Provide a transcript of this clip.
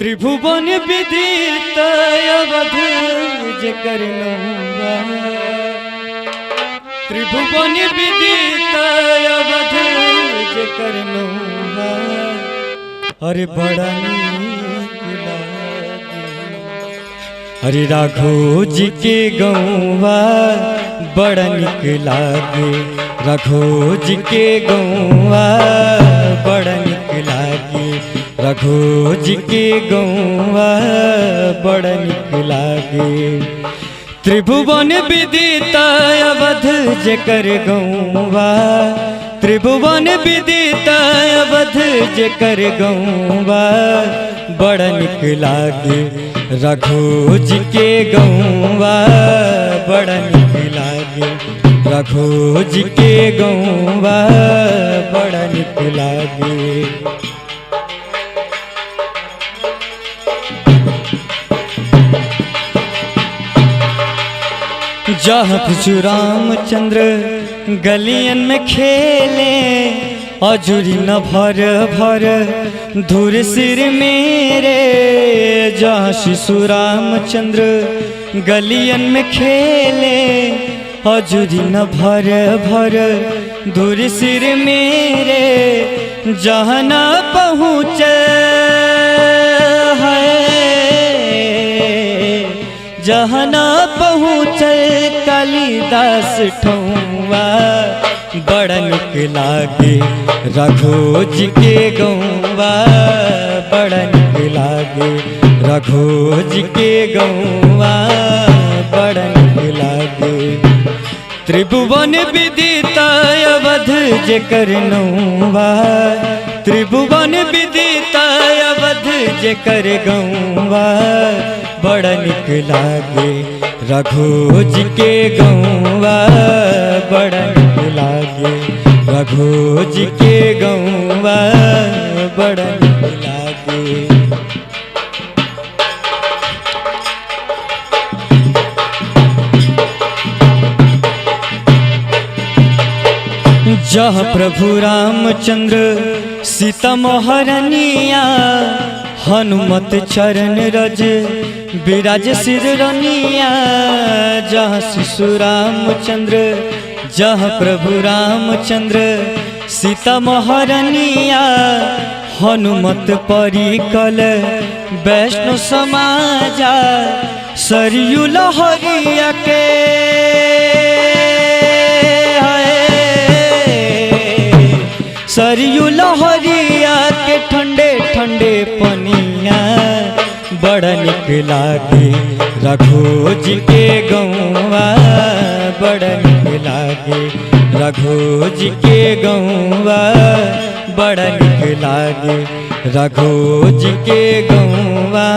त्रिभुवन विदित अवध जेकर नौवा, त्रिभुवन विदित अवध जेकर नौवा, अरे बड़ा नीक लागे। अरे राघो जी के गौवा बड़ा नीक लागे, राघो जी के गौवा बड़ा नीक लागे, राघो जी के गौवा बड़ा नीक लागे। त्रिभुवन विदित अवध जेकर गौवा, त्रिभुवन विदित अवध जेकर गौवा बड़ा नीक लागे, राघो जी के गौवा बड़ा नीक लागे, राघो जी के गौवा बड़ा नीक लागे। जहाँ प्रभु रामचंद्र गलियन में खेले, अजूरी न भर भर धूर सिर मेरे। जहाँ शिशु रामचंद्र गलियन में खेले, अजूरी न भर भर धूर सिर मेरे। जहाँ न पहुँचे जहाँ न पहुँचे कालिदास ठौवा बड़ा नीक लागे, राघो जी के गौवा बड़ा नीक लागे, राघो जी के गौवा बड़ा नीक लागे। त्रिभुवन विदित अवध जेकर नौवा, त्रिभुवन विदित अवध जेकर गौवा बड़ा नीक लागे, राघो जी के गौवा बड़ा नीक लागे, राघो जी के गौवा बड़ा नीक लागे। जहाँ प्रभु रामचंद्र सीता महारानिया, हनुमत चरण रज विराज सिर रनिया। जहाँ शिशु रामचंद्र, जहाँ प्रभु रामचंद्र सीता महारानिया, हनुमत परिकल वैष्णो समाजा। सरयू लहरिया के सरयू लहरिया के ठंडे ठंडे पनिया बड़ा नीक लागे, राघो जी के गौवा बड़ा नीक लागे, राघो जी के गौवा बड़ा नीक लागे, राघो जी के गौवा